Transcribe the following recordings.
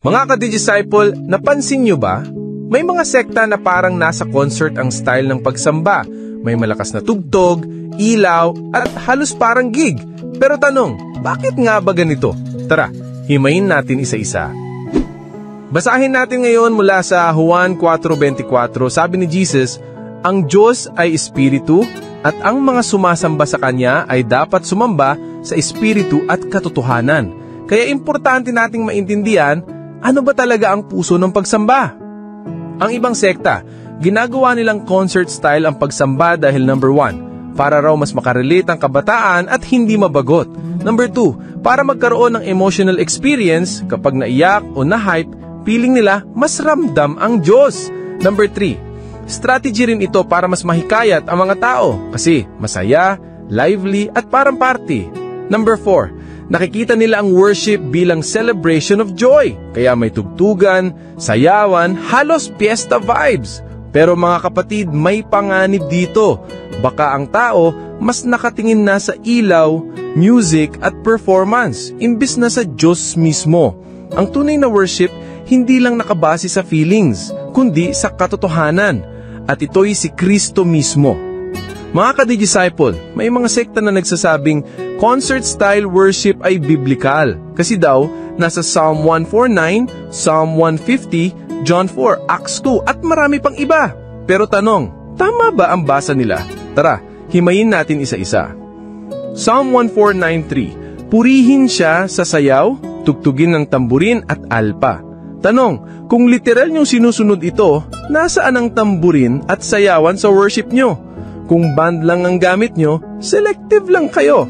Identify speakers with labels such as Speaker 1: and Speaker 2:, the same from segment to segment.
Speaker 1: Mga ka-disciple, napansin nyo ba? May mga sekta na parang nasa concert ang style ng pagsamba. May malakas na tugtog, ilaw, at halos parang gig. Pero tanong, bakit nga ba ganito? Tara, himayin natin isa-isa. Basahin natin ngayon mula sa Juan 4:24. Sabi ni Jesus, ang Diyos ay Espiritu at ang mga sumasamba sa Kanya ay dapat sumamba sa Espiritu at katotohanan. Kaya importante nating maintindihan, ano ba talaga ang puso ng pagsamba? Ang ibang sekta, ginagawa nilang concert style ang pagsamba dahil number 1, para raw mas makarelate ang kabataan at hindi mabagot. Number 2, para magkaroon ng emotional experience kapag naiyak o na-hype, feeling nila mas ramdam ang Diyos. Number 3, strategy rin ito para mas mahikayat ang mga tao kasi masaya, lively at parang party. Number 4, nakikita nila ang worship bilang celebration of joy. Kaya may tugtugan, sayawan, halos fiesta vibes. Pero mga kapatid, may panganib dito. Baka ang tao mas nakatingin na sa ilaw, music at performance, imbis na sa Diyos mismo. Ang tunay na worship, hindi lang nakabase sa feelings, kundi sa katotohanan. At ito'y si Kristo mismo. Mga ka-disciple, may mga sekta na nagsasabing concert-style worship ay biblical. Kasi daw, nasa Psalm 149, Psalm 150, John 4, Acts 2 at marami pang iba. Pero tanong, tama ba ang basa nila? Tara, himayin natin isa-isa. Psalm 14:9-3, purihin siya sa sayaw, tugtugin ng tamburin at alpa. Tanong, kung literal niyong sinusunod ito, nasaan ang tamburin at sayawan sa worship niyo? Kung band lang ang gamit nyo, selective lang kayo.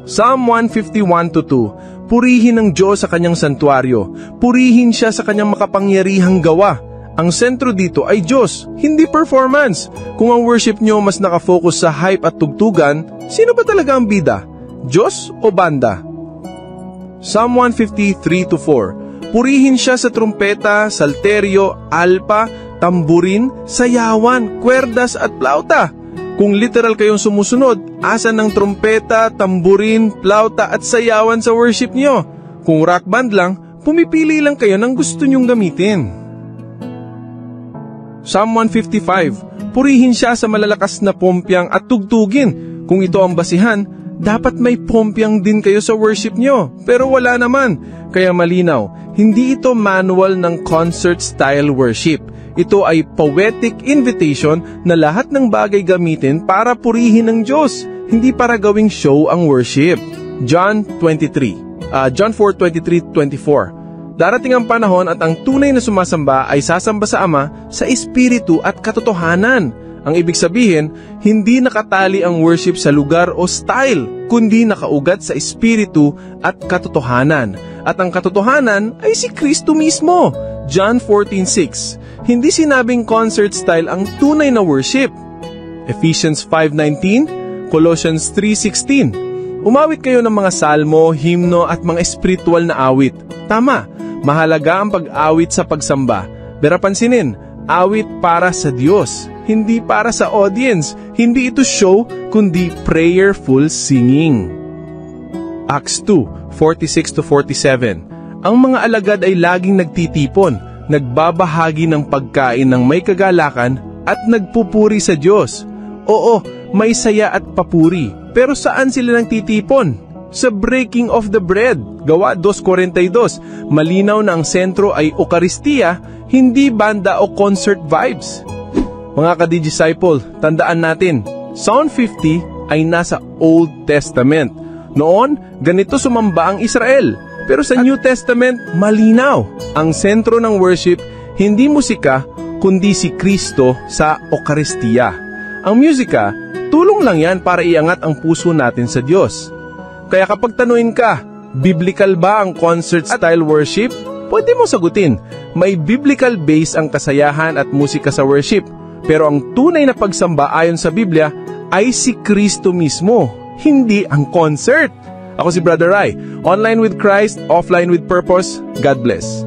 Speaker 1: Psalm 151:2, purihin ang Diyos sa kanyang santuaryo, purihin siya sa kanyang makapangyarihang gawa. Ang sentro dito ay Diyos, hindi performance. Kung ang worship nyo mas nakafocus sa hype at tugtugan, sino ba talaga ang bida? Diyos o banda? Psalm 153:4, purihin siya sa trumpeta, salteryo, alpa, tamburin, sayawan, kwerdas at plauta. Kung literal kayong sumusunod, asan ng trumpeta, tamburin, plauta at sayawan sa worship niyo? Kung rock band lang, pumipili lang kayo ng gusto nyong gamitin. Psalm 155, purihin siya sa malalakas na pompyang at tugtugin. Kung ito ang basihan, dapat may pompyang din kayo sa worship niyo. Pero wala naman. Kaya malinaw, hindi ito manual ng concert-style worship. Ito ay poetic invitation na lahat ng bagay gamitin para purihin ng Diyos, hindi para gawing show ang worship. John 4:23-24. Darating ang panahon at ang tunay na sumasamba ay sasamba sa Ama sa Espiritu at katotohanan. Ang ibig sabihin, hindi nakatali ang worship sa lugar o style, kundi nakaugat sa Espiritu at katotohanan. At ang katotohanan ay si Kristo mismo. John 14:6. Hindi sinabing concert style ang tunay na worship. Ephesians 5:19, Colossians 3:16. Umawit kayo ng mga salmo, himno at mga espiritual na awit. Tama, mahalaga ang pag-awit sa pagsamba. Pero pansinin, awit para sa Diyos, hindi para sa audience. Hindi ito show, kundi prayerful singing. Acts 2:46-47. Ang mga alagad ay laging nagtitipon, nagbabahagi ng pagkain ng may kagalakan at nagpupuri sa Diyos. Oo, may saya at papuri. Pero saan sila nagtitipon? Sa breaking of the bread. Gawa 2:42. Malinaw na ang sentro ay Eucharistia, hindi banda o concert vibes. Mga ka-disciple, tandaan natin, Psalm 50 ay nasa Old Testament. Noon, ganito sumamba ang Israel. Pero sa New Testament, malinaw. Ang sentro ng worship, hindi musika, kundi si Kristo sa Eucharistia. Ang musika, tulong lang yan para iangat ang puso natin sa Diyos. Kaya kapag tanuin ka, biblical ba ang concert-style worship? Pwede mo sagutin, may biblical base ang kasayahan at musika sa worship. Pero ang tunay na pagsamba ayon sa Biblia ay si Kristo mismo, hindi ang concert. Ako si Brother Rai, online with Christ, offline with purpose. God bless.